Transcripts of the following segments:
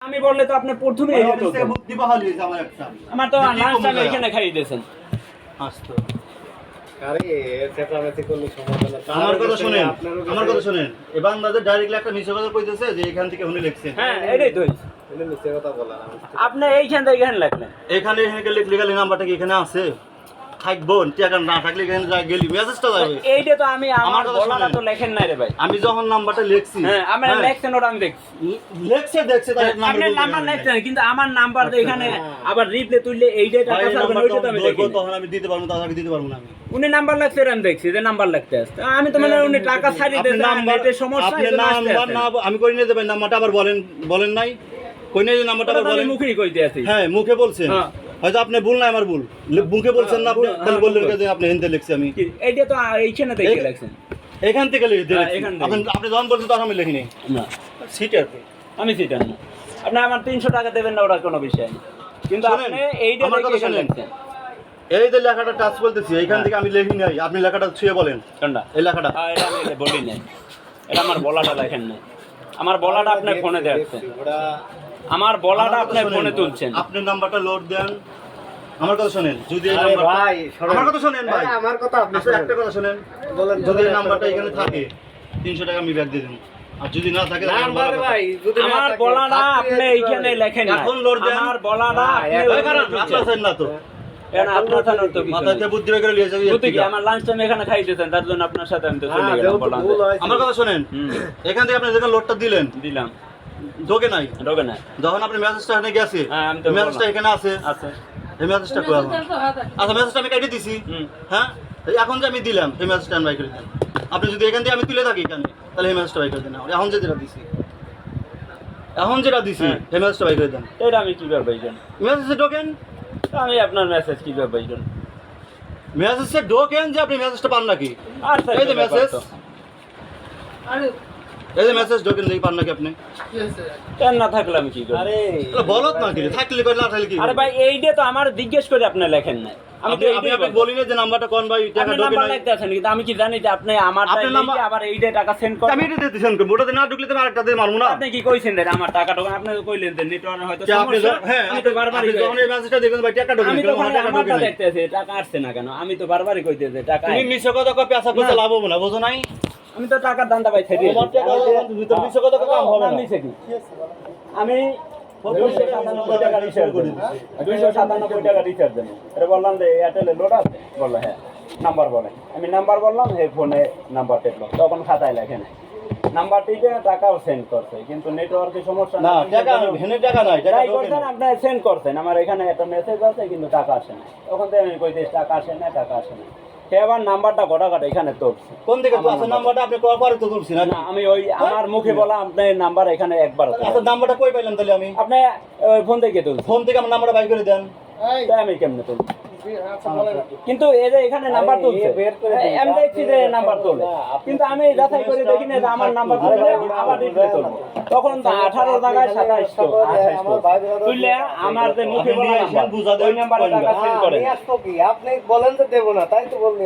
আমি বললে তো আপনি প্রথমেই এই অফিস থেকে বুদ্ধি বহাল হয়েছে আমার একটা। আমার তো লাঞ্চ টাইম এখানে খাইয়ে দিয়েছেন। আসতো। আরে চেঁচামেচি করলে সমাধান আছে। আমার কথা শুনেন, আপনারও আমার কথা শুনেন। এই বান্দাদের ডাইরেক্টলি একটা মিছে কথা কইতেছে যে এখান থেকে উনি লিখছেন। হ্যাঁ এটাই তো হইছে। এটা মিথ্যে কথা বলা না। আপনি এইখান থেকে এখানে লাগলেন। এখানে লিগালি নাম্বারটা কি এখানে আছে? থাকবো টাকা না থাকলে এখানে যা গেলি মেসেজটা যাবে। এইটা তো আমি আমার আমার কথা বলাটা শুনেন। তো লেখেন নাই রে ভাই। আমি যখন নাম্বারটা লিখছি হ্যাঁ আমি লেখছেন ওটা আমি দেখছি। দেখছে তাই আপনি নাম্বার লেখছেন কিন্তু আমার নাম্বার এখানে আবার রিপ্লে তুললে এইটা টাকা ছাড়বেন ওইটা তো আমি দেখি। তখন আমি দিতে পারবো তাহলে দিতে পারবো না আমি। উনি নাম্বার লাগছে আমি দেখছি যে নাম্বার লাগতে আসছে আমি তো মানে উনি টাকা ছাড়িয়ে আপনি দিয়েছেন নাম্বার নেটের সমস্যা আপনি এজন্য আসতে নাম্বার আসছেন। না আমি কই নিয়ে দেবেন নাম্বারটা আবার বলেন নাই কই নিয়ে নাম্বারটা ওটা আবার তো আমি বলেন। মুখেই কইতে আছি। হ্যাঁ মুখে বলছেন হ্যাঁ। হয়তো আপনি ভুল না আমার ভুল মুখে বলছেন না আপনি হ্যাঁ, তাহলে ভুল বললেন বলছি। যে আপনি হিন্দি লিখছি আমি কি, এইটা তো এইখানে দেখে লাগছেন। এখান থেকে লিখে হ্যাঁ, দিয়েছি এখান থেকে। আপনি যখন বলছেন তখন আমি লিখিনি না সিটার আমি সেটা না। আপনি আমার 300 টাকা দেবেন না ওটা কোনো বিষয় না। কিন্তু শোনেন, আপনি এইটা আমার দেখে কথা এখানে শোনেন। লিখছেন। এই যে লেখাটা টাচ বলতেছি এইখান থেকে আমি লিখি নাই আপনি লেখাটা ছুঁয়ে বলেন কোনটা? এই লেখাটা এটা আমি বলি নাই। এটা আমার বলাটা লেখেন নাই। আমার বলাটা আপনার ফোনে দেখছেন। ওটা আমার বলাটা আমার কথা আপনার শোনেন, ফোনে তুলছেন। আপনি নাম্বারটা লোড দেন আমার কথা শুনেন যদি এই আরে নাম্বারটা ভাই শোনেন। আমার কথা শুনেন ভাই আমার কথা আপনি আসলে শোনেন। একটা কথা শুনেন বলেন যদি এই নাম্বারটা এখানে থাকে 300 টাকা আমি ব্যাক দিয়ে দেব আর যদি না থাকে তাহলে নাম্বার বলা ভাই যদি না আমার থাকে, বলাটা থাকলে আপনি এইখানে লেখেন না। এখন লোড দেন। আমার বলাটা হ্যাঁ, আপনি এখন কথা। ওইখানে কারণ আপনার তুলছেন। সাইন না তো এখন আপনার থানার তো কিছু মাথায় নেই। দিয়ে বুদ্ধি বের করে লিয়ে যাবে বুঝতে কি আমার লাঞ্চ টাইম এখানে খাইতেছেন তার জন্য আপনার সাথে আমি তো চলে হ্যাঁ, গেলাম যেহেতু বললাম ভুল যে, হয়েছে। আমার কথা শুনেন হুম, এখান থেকে আপনি যেখানে লোডটা দিলেন দিলাম ঢোকে নাই ঢোকে না। যখন আপনি মেসেজটা এখানে গেছে হ্যাঁ, আমি তো মেসেজটা বললাম। এখানে আছে আচ্ছা এই মেসেজটা কই আমার আচ্ছা মেসেজটা আমি কেটে দিছি হুম। হ্যাঁ এই এখন যে আমি দিলাম এই মেসেজটা আমি বাই করে দেন আপনি যদি এখান থেকে আমি তুলে থাকি এখানে তাহলে এই মেসেজটা বাই করে দেন এখন যেটা দিছি হ্যাঁ। এই মেসেজটা বাই করে দেন এটা আমি কিভাবে পাইছেন? মেসেজে ঢোকেন আমি আপনার মেসেজ কিভাবে পাইছেন? মেসেজে ঢোকেন যে আপনি মেসেজটা পান নাকি আচ্ছা এই যে এটা ব্যাপার মেসেজ তো। এই যে মেসেজ ঢোকেন দেখি পান নাকি আপনি কেন না থাকলে আমি কি করব? আরে বলত না কি থাকলে কই না থাকলে কি আরে ভাই এইটা তো আমার জিজ্ঞেস করে আপনি লেখেন না। আমি তো আপনি এইটাই বলি না যে নাম্বারটা কোন ভাই টাকা আপনি ঢোকে নাম্বার নাই লিখতে আছেন কিন্তু আমি কি জানি যে আপনি আমারটা আপনার নাম্বার- লিখে আবার এইটা টাকা সেন্ড করেন? আমি এটা দিতেছেন ওটাতে না ঢুকলে তো আমি আরেকটা দিয়ে মারবো না আপনি কি কইছেন যে আমার টাকা ঢোকান? আপনি তো কইলেন যে নেটওয়ার্ক হয়তো যে আপনি সমস্যা। হ্যাঁ আমি তো বারবারই আপনি যখন কই- এই মেসেজটা দেখবেন ভাই টাকা ঢোকে আমি নাই তো কোনো টাকা ঢোকে আমারটা নাই দেখতে আছি টাকা আসছে না কেন? আমি তো বারবারই কইতেছি যে টাকা তুমি মিছে কথা কই পেশা করতে লাভ হবে না বুঝো নাই আমি তো টাকার দান্দা পাই থেকে তোমার টাকা তুমি তো মিছে কথা কই কাম হবে না আমি 297 টাকা রিচার্জ করি 297 টাকা রিচার্জ দেন এটা বললাম যে এয়ারটেলে লোড আছে বললো হ্যাঁ নাম্বার বলে আমি নাম্বার বললাম এই ফোনে নাম্বার টেকলো তখন খাতায় লেখে নাই নাম্বার টিপে টাকাও সেন্ড করছে কিন্তু নেটওয়ার্কের সমস্যা না টাকা ভেনে টাকা নাই টাকা ট্রাই ঢোকে করছেন না আপনি সেন্ড করছেন আমার এখানে একটা মেসেজ আছে কিন্তু টাকা আসে না তখন থেকে আমি কইতে টাকা আসে না সে আবার নাম্বারটা ঘটাঘটা এখানে তোলছে কোন দিকে তো আমার আছে নাম্বার। নাম্বারটা আপনি কল পরে তো তুলছি না না আমি ওই আমার মুখে বলা আপনার নাম্বার এখানে একবার আচ্ছা নাম্বারটা কই পাইলেন তাহলে আমি আপনি ওই ফোন থেকে তুলছেন ফোন থেকে আমার নাম্বারটা বাই করে দেন তাই আমি কেমনে তুলি কিন্তু এই যে এখানে নাম্বার তুলছে বের করে দিন। আমি দেখছি যে নাম্বার তোলে কিন্তু আমি যাচাই করে দেখি না যে আমার নাম্বার তুললে আবার রিপ্লে তুলবো তখন তো 18 জায়গায় 27 তো 28 তুললে আমার যে মুখে বলা নাম্বার ওই নাম্বারে টাকা সেন্ড করে আপনি বলেন তো দেবো না তাই তো বললি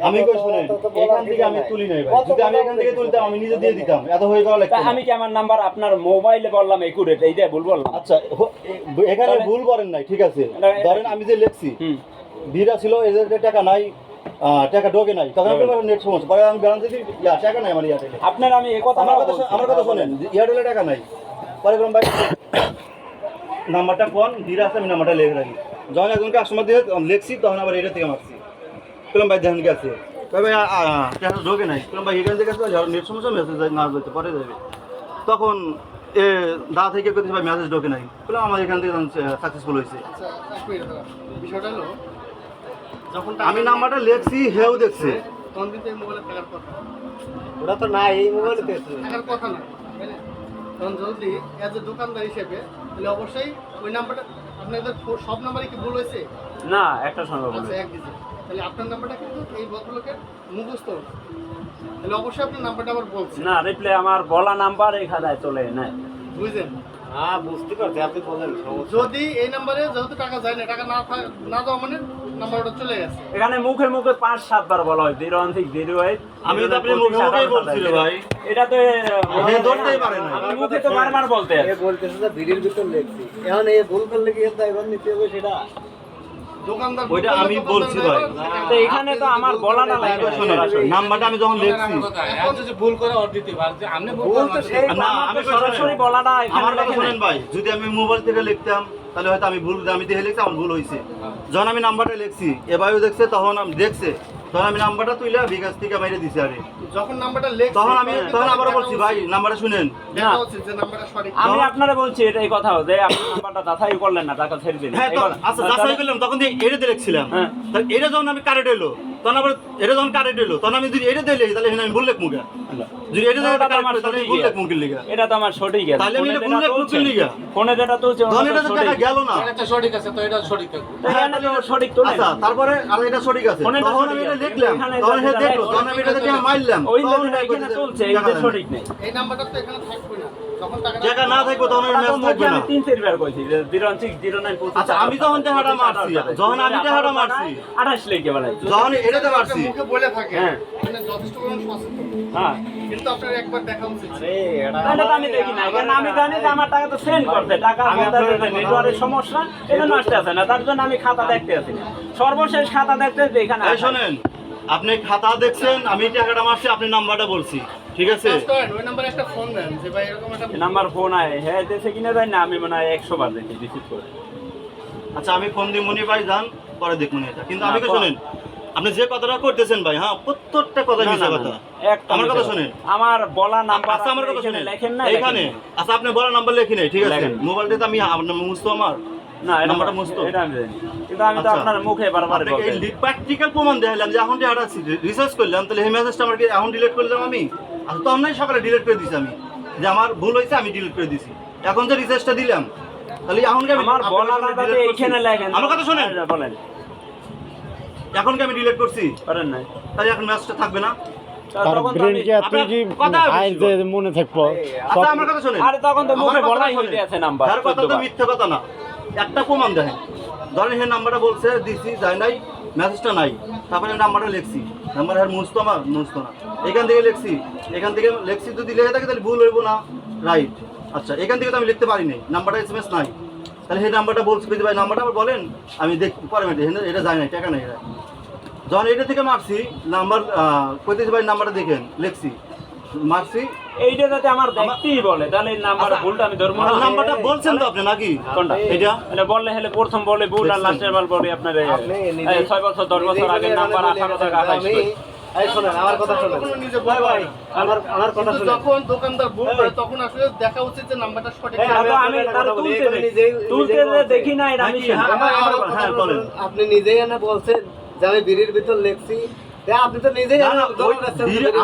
আমি কই শুনেন এখান থেকে আমি তুলি নাই ভাই যদি আমি এখান থেকে তুলতাম আমি নিজে দিয়ে দিতাম এত হয়ে গেল তা আমি কি আমার নাম্বার আপনার মোবাইলে বললাম একুরেট এইটাই ভুল বললাম আচ্ছা এখানে ভুল করেন নাই ঠিক আছে ধরেন আমি যে লিখছি হুম ভিড় ছিল এদের টাকা নাই টাকা ঢোকে নাই তখন আমার নেট সমস্যা পরে আমি গ্যারান্টি দিই টাকা নাই আমার ইয়ারটেলে আপনার আমি এই কথা আমার কথা শোনেন ইয়ারটেলে টাকা নাই পরে বললাম ভাই নাম্বারটা কোন ভিড় আছে আমি নাম্বারটা লিখে রাখি যখন একজন কাস্টমার দিয়ে লিখছি তখন আবার এটা থেকে মারছি বললাম ভাই ধ্যান গেছে ভাই টাকা ঢোকে নাই বললাম ভাই এখান থেকে নেট সমস্যা মেসেজ না যেতে পরে যাবে তখন এ দা থেকে করতে ভাই মেসেজ ঢোকে নাই বললাম আমার এখান থেকে সাকসেসফুল হয়েছে বিষয়টা হলো যখন আমি নাম্বারটা লিখছি হেও দেখছে তখন কিন্তু এই মোবাইলে টাকার কথা ওরা তো নাই এই মোবাইলে টাকার কথা না তাই না? তখন যদি এজ এ দোকানদার হিসেবে তাহলে অবশ্যই ওই নাম্বারটা আপনাদের সব নাম্বারই কি ভুল হয়েছে না একটা সম্ভব আচ্ছা এক ডিজিট তাহলে আপনার নাম্বারটা কিন্তু এই ভদ্রলোকের মুখস্থ তাহলে অবশ্যই আপনার নাম্বারটা আবার বলছে না রিপ্লে আমার বলা নাম্বার এই খাতায় চলে না বুঝলেন হ্যাঁ বুঝতে পারছি, আপনি বলেন সমস্যা। যদি এই নাম্বারে যেহেতু টাকা যায় না, টাকা না দেওয়া মানে নাম্বার ওটা চলে গেছে। এখানে মুখে মুখে 5-7 বার বলা হয় 01608। আমি তো আপনি মুখে মুখেই বলছিল ভাই। এটা তো ধরতেই পারে না। আমি মুখে তো বারবার বলতে এ আছি। বলতেছে যে বিড়ির ভিতর লেখছি, এখন এই ভুল করলে কি এখন নিতে হবে সেটা? দোকানদার ওইটা আমি বলছি ভাই। তো এখানে তো আমার বলা না লাগে না। শোনেন, নাম্বারটা আমি যখন লিখছি, ভুল করে অর্ডার দিতে পারছে, আপনি ভুল তো সেই না আমার আমি তো সরাসরি বলা না এখানে আমার কথা লেখে শুনেন নাই। ভাই, যদি আমি মোবাইল থেকে লিখতাম তাহলে হয়তো আমি দেখে লিখছি, আমার ভুল হয়েছে। যখন আমি নাম্বারটা লিখছি, এবারও দেখছে, তখন আমি দেখছে, তখন আমি নাম্বারটা তুইলা বিকাশ থেকে বাইরে দিছি। আরে যখন নাম্বারটা লেখ তখন আবারও বলছি ভাই নাম্বারটা শুনেন। দেখা উচিত যে নাম্বারটা সঠিক। আমি আপনারা বলছি এই কথাও যে আপনি নাম্বারটা যাচাই করলেন না, টাকা ছেড়ে দিলেন। হ্যাঁ, এই কথা- আচ্ছা যাচাই করলাম, তখন দিয়ে এটা দিয়ে লিখছিলাম। হ্যাঁ। তাহলে এটা যখন আমি কারেক্ট এলো, তখন আবার এটা যখন কারেক্ট এলো, তখন আমি যদি এটা দিলে তাহলে আমি ভুল লেখ মুখে। যদি এটা যখন ওটা তো আমার কারেক্ট তাহলে সঠিকই ভুল লেখ আছে। মুখের লিখা। এটা তো আমার সঠিক আছে। তাহলে আমি ফোনে এটা যেটা ভুল লেখ তুলছে, মুখের লিখা। ফোনে যেটা তুলছে ওটা যখন তো এটা তো টাকা সঠিক। গেল না। এটা সঠিক আছে, তো এটা সঠিক থাকবে। তো এখানে তো সঠিক তুলে আচ্ছা, তারপরে আর এটা সঠিক আছে। ফোনে তো তখন সঠিক আমি এটা আছে। লিখলাম, এখানে তখন সে যেটা দেখলো, লেখা, তখন আমি এটা দিয়ে মারলাম। ওই তখন লেখাটা এটা এখানে তুলছে, টাকা এটা দেয় না। সঠিক নেই। এই নাম্বারটা তো এখানে থাকবে না। যখন টাকা না থাকবে তখন ওটা তো মেসেজ মুখে থাকবে আমি না। 3-4 বার কইছি যে 0160925। আচ্ছা, আমি যখন টাকাটা মারছি, যখন আমি টাকাটা মারছি, 28 লিখে বলাই। যখন এটাতে মারছি, মুখে বলে থাকে, হ্যাঁ। মানে যথেষ্ট পরিমাণ সচেতন। হ্যাঁ। কিন্তু আপনার একবার দেখা উচিত। আরে এটা তাহলে তো আমি দেখি না, কারণ আমি জানি যে আমার টাকা তো সেন্ড করছে, টাকা নেটওয়ার্কের সমস্যা, এই জন্য আসতে আছে না, তার জন্য আমি খাতা দেখতে আসি না। সর্বশেষ খাতা দেখতে যে এখানে এই শোনেন, আপনি খাতা দেখছেন, আমি টাকাটা মারছি, আপনি নাম্বারটা বলছি, ঠিক আছে? কাজ করেন, ওই নাম্বারে একটা ফোন দেন যে ভাই এরকম একটা নাম্বার ফোন আয়, হ্যাঁ দেশে কিনে যায় না, আমি মনে হয় 100 বার দেখি রিসিভ করে। আচ্ছা, আমি ফোন দিয়ে মনি ভাই যান, পরে দেখুন এটা। কিন্তু আমি না, শোনেন, আপনি যে কথাটা করতেছেন ভাই, হ্যাঁ প্রত্যেকটা কথা না, মিশা না, কথা। না, একটা আমার কথা মিশা শোনেন, আমার বলা নাম্বার আচ্ছা আমার কথা এখানে শোনেন, লেখেন না এইখানে আচ্ছা আপনি বলা নাম্বার লেখি নাই, ঠিক আছে? লেখেন। মোবাইলটাতে আমি আপনার মুছতো আমার না, এটা নাম্বারটা মুছতো। এটা আমি জানি, কিন্তু আমি তো আচ্ছা। আপনার মুখে বারবার বলতে এই প্র্যাকটিক্যাল প্রমাণ দেখালাম যে এখন যে একটা রিসার্চ করলাম, তাহলে এই মেসেজটা আমার কি এখন ডিলিট করলাম আমি? আচ্ছা, তো আমরাই সকালে ডিলিট করে দিছি আমি, যে আমার ভুল হয়েছে আমি ডিলিট করে দিছি। এখন যে রিসার্চটা দিলাম, তাহলে এখন কি আমি আমার আপনার বলা সামনে নাম্বার delete করছি? এইখানে লেখেন। আমার কথা শোনেন, হ্যাঁ, বলেন। এখন কি আমি ডিলিট করছি? করেন নাই। তাহলে এখন মেসেজটা থাকবে না? তার তখন তো ব্রেন আমি- কি আর তুই কি কথা আইন বুঝছো? যে মনে থাকবো আচ্ছা আমার কথা শোনেন, আরে তখন তো আমার মুখে কথাটা বলাই শোনেন। হইতে আছে নাম্বার তার কথা 14 তো বার। মিথ্যা কথা না, একটা প্রমাণ দেখেন। ধরেন হে নাম্বারটা বলছে দিছি, যায় নাই, মেসেজটা নাই, তারপরে নাম্বারটা লিখছি, নাম্বার আর মুছতো আমার মুছতো না, এখান থেকে লিখছি, এখান থেকে লিখছি, যদি লেখে থাকে তাহলে ভুল হইব না, রাইট? আচ্ছা, এখান থেকে তো আমি লিখতে পারি নাই, নাম্বারটা SMS নাই, তাহলে সেই নাম্বারটা বলছি ভাই নাম্বারটা আবার বলেন, আমি দেখি পরে এটা যায় নাই, টাকা নাই। এটা যখন এটা থেকে মারছি নাম্বার কইতেছি ভাই নাম্বারটা দেখেন, লিখছি, মারছি, এইটা যাতে আমার দেখতেই বলে, তাহলে এই নাম্বার আচ্ছা, ভুলটা আমি ধরবো না। নাম্বারটা বলছেন তো আপনি নাকি? কোনটা? এটা মানে বললে হলে প্রথম বলে ভুল আর দেখছেন? লাস্টের বার বলে আপনার আপনি নিজে- 6 বছর 10 বছর আগের নাম্বার 18 টাকা 28 আমি এই শোনেন, আমার কথা শোনেন। কখনো নিজে বলতে পারে না। আমার কথা কিন্তু শোনেন। যখন দোকানদার ভুল করে তখন আসলে দেখা উচিত যে নাম্বারটা সঠিক। হ্যাঁ, আমি আপনার তার কথা বলি, তুলতে এখানে তুলতে নিজেই বলছে। দেখি না এটা আমি হ্যাঁ, হ্যাঁ, বলেন। আপনি নিজেই এনে বলছেন যে আমি বিড়ির ভিতর লেখছি, আপনি তো নিজেই না, না, ওই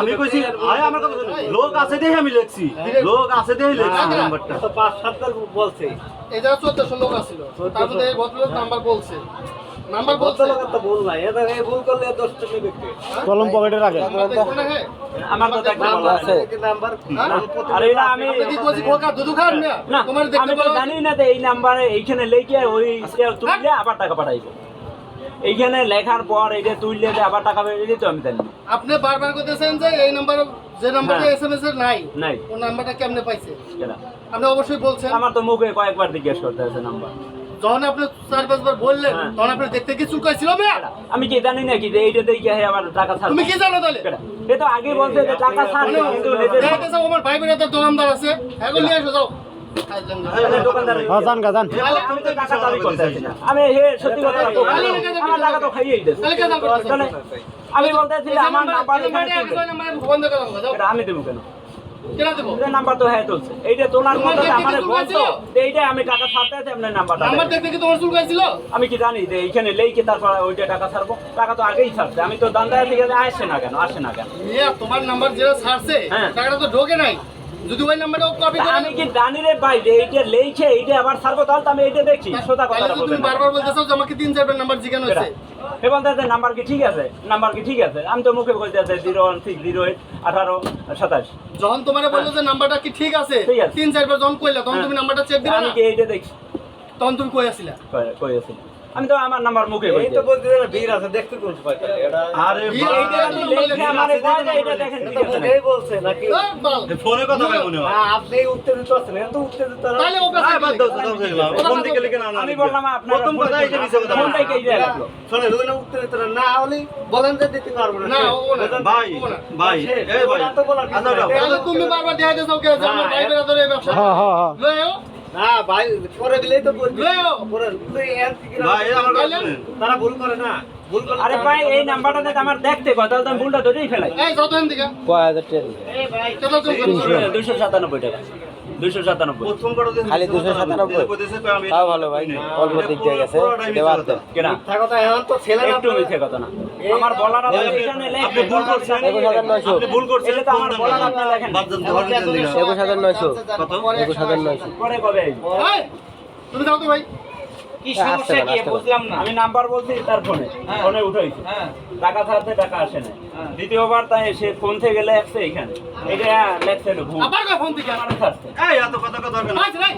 আমি কইছি, আরে আমার কথা শুনুন, লোক আছে দেখে আমি লিখছি, লোক আছে দেখে লিখছি নাম্বারটা। 5-7 বার বলছে। এই জায়গায় 1400 লোক আছিল, তার মধ্যে এই ভদ্রলোক নাম্বার বলছে, নাম্বার বলছে। ভদ্রলোকের তো ভুল নাই, এটা এই ভুল করলে 10 টাকা ব্যক্তি। কলম পকেটে রাখে নাম্বার দেখবো না, হ্যাঁ? আমার তো দেখতে বলা নাম্বার আছে। নাম্বার আর এটা আমি আপনি কি বলছি বোকা দুধু খান না? না, তোমার দেখতে আমি তো বলা জানি না যে এই নাম্বারে এইখানে লিখে ওই তুললে আবার টাকা পাঠাইবো। এইখানে লেখার পর এইটা তুললে যে আবার টাকা পাবে, এটাই তো আমি জানি না। আপনি বারবার কইতেছেন যে এই নাম্বার, যে নাম্বারে হ্যাঁ। SMS এর নাই, নাই ওই নাম্বারটা কেমনে পাইছে? এটা আপনি অবশ্যই বলছেন। আমার তো মুখে কয়েকবার জিজ্ঞেস করতে আছে নাম্বার। যখন আপনি 4-5 বার বললেন হ্যাঁ। তখন আপনি দেখতে কি চুলকাইছিল মেয়া? আমি কি জানি নাকি যে এইটা দেখে আবার টাকা ছাড়বে? তুমি কি জানো তাহলে? এ তো আগে বলছে যে টাকা ছাড়বে, কিন্তু নিজের দেখতেছো আমার ভাই বোনের তো দোকানদার আছে, এগুলো নিয়ে এসো যাও। দোকানদার হ্যাঁ জান গা জান আমি তো টাকা দাবি করতেছি না। আমি হে সত্যি কথা বলবো, আমার টাকা তো খাইয়েই দিয়েছে। তাহলে কেন করতেছো? তাহলে আমি বলতেছি যে আমার নাম্বার এখানে এই তুলবে। নাম্বারে বন্ধ করে দাও, যাও। এটা আমি দেবো কেন? কেন দেবো? এই নাম্বার তো হ্যাঁ তুলছে, এইটা তোলার তোমার মতো দেখতে আমার কি বলতো চুলকাইছিল? যে এইটা আমি টাকা ছাড়তে আছে আপনার নাম্বারটা নাম্বার দেন। দেখতে কি তোমার চুলকাইছিল? আমি কি জানি যে এইখানে লেইকে তারপর ওইটা টাকা ছাড়বো? টাকা তো আগেই ছাড়ছে, আমি তো দান্দায় থেকে আসে না কেন, আসে না কেন? মিয়া তোমার নাম্বার যেটা ছাড়ছে হ্যাঁ। টাকাটা তো ঢোকে নাই। যদি ওই নাম্বারটা কপি তা করে আমি কি জানি রে ভাই যে এইটা লেইছে এইটা আবার সারবো তাহলে তো আমি এইটা দেখছি সোজা তাহলে কথাটা তো বলবেন তুমি বারবার বলতেছো যে আমাকে 3-4 নাম্বার জিজ্ঞাসা হয়েছে এ বলতে আছে নাম্বার কি ঠিক আছে নাম্বার কি ঠিক আছে আমি তো মুখে বলতে আছে 01608 18 27 যখন তোমারে বললো যে নাম্বারটা কি ঠিক আছে ঠিক আছে। 3-4 বার যখন কইলা তখন তুমি নাম্বারটা চেক দিলা আমি না? কি এইটা দেখছি তখন তুমি কই আসিলা কই আছে আমি তো আমার নাম্বার মুখে এই বলতে তো বলতে না ভিড় আছে দেখতে কোন সময় এটা আরে এই- ভাই, এইটা আমি লেখে আমারে কয় যে এইটা দেখেন এটা ঠিক তো আছে মুখেই বলছে নাকি এই বাল। ফোনে কথা কয় মনে হয় না আপনি উত্তেজিত আছেন এখন তো উত্তেজিত না। তাহলে ও আরে বাদ দাও, দাও, দাও, দাও। ফোন থেকে লিখে না, না, আমি লিখবে। বললাম আপনার প্রথম কথা এটা মিছে কথা ফোনটাই কে দিয়ে লাগলো শোনেন ওই না উত্তেজিত না হলে বলেন যে দিতে পারবো না না ও না ভাই ও না। ভাই এই ভাই ওটা তো বলার কিছু আচ্ছা, নাই। দাও। তাহলে তুমি বারবার দেখাই দিছো কে যে আমার না, ভাই বেরাদর এই ব্যবসা লয়েও না ভাই করে দিলেই তো বলবি লয়েও করে তুই এর থেকে ভাই এই আমার কথা তাহলে- শুনেন। তারা ভুল করে না ভুল করে আরে ভাই এই নাম্বারটা তো আমার দেখতে কয় তাহলে তো আমি ভুলটা ধরেই ফেলাই এই যত হেন দিকে এই ভাই চলো তুমি 297 টাকা 297 প্রথম কথা দিয়ে খালি 297 কইতেছে কই আমি তাও ভালো ভাই অল্প দিক দিয়ে গেছে দেওয়ার দেন কেনা মিথ্যা কথা এখন তো ছেলে না একটু মিথ্যে কথা না আমার বলার আগে এখানে লেখা আপনি ভুল করছেন 21,900 আপনি ভুল করছেন এটা তো আমার বলার আপনি লেখেন বাদ দেন ধরেন দেন দিলাম 21,900 কত 21,900 পরে কবে আইবো? এই, তুমি যাও তো ভাই কি সমস্যা কি? বুঝলাম না আমি নাম্বার বলছি তার ফোনে ফোনে উঠাইছি টাকা ছাড়তে টাকা আসে না দ্বিতীয়বার তাই সে ফোন থেকে গেলে আসছে এখানে এটা লেখছে হলো ভুল আবার কই ফোন দিকে আমার ছাড়ছে এই এত কথা কথা দরকার না আচ্ছা নাই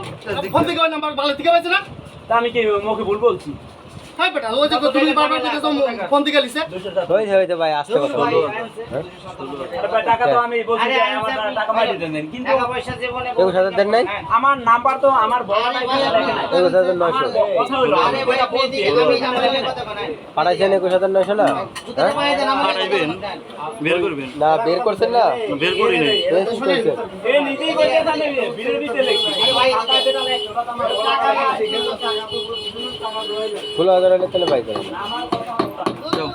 ফোন দিকে ওই নাম্বার ভালো থেকে পাইছ না তা আমি কি মুখে ভুল বলছি হাই বেটা ওই যে তুমি বারবার দিতেছো ফোন দিকে লিছে 297 হইতে ভাই আসতে কথা বলো আরে ভাই টাকা তো আমি বলছি যে আমার টাকা পাঠিয়ে দেন কিন্তু 21,000 দেন নাই আমার নাম্বার তো আমার বলা নাই কি লেখে নাই 21,900 কথা হলো আমি কইটা বলছি পাঠাইছেন 21,900 না হ্যাঁ? পাঠাইবেন বের করবেন না বের করছেন না বের করি নাই বের কি করছেন এ নিজেই কইতে জানে বিলের ভিতরে লিখছি টাকা যেটা লেখছে ওটা তো আমার টাকা নাই 16,000 হলে তাহলে পাই যাবেন যাও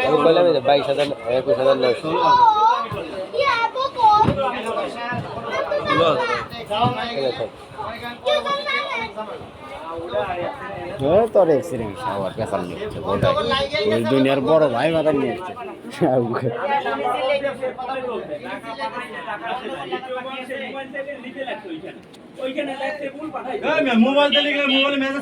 আমি বললাম 22,000 21,900 তোর এক্সিডেন্ট আবার পেছাল নিচ্ছে গোটাই ওই দুনিয়ার বড় ভাই মাথা নিয়ে এসছে ওইখানে লেখছে ভুল পাঠাই মোবাইল থেকে মোবাইলে মেসেজ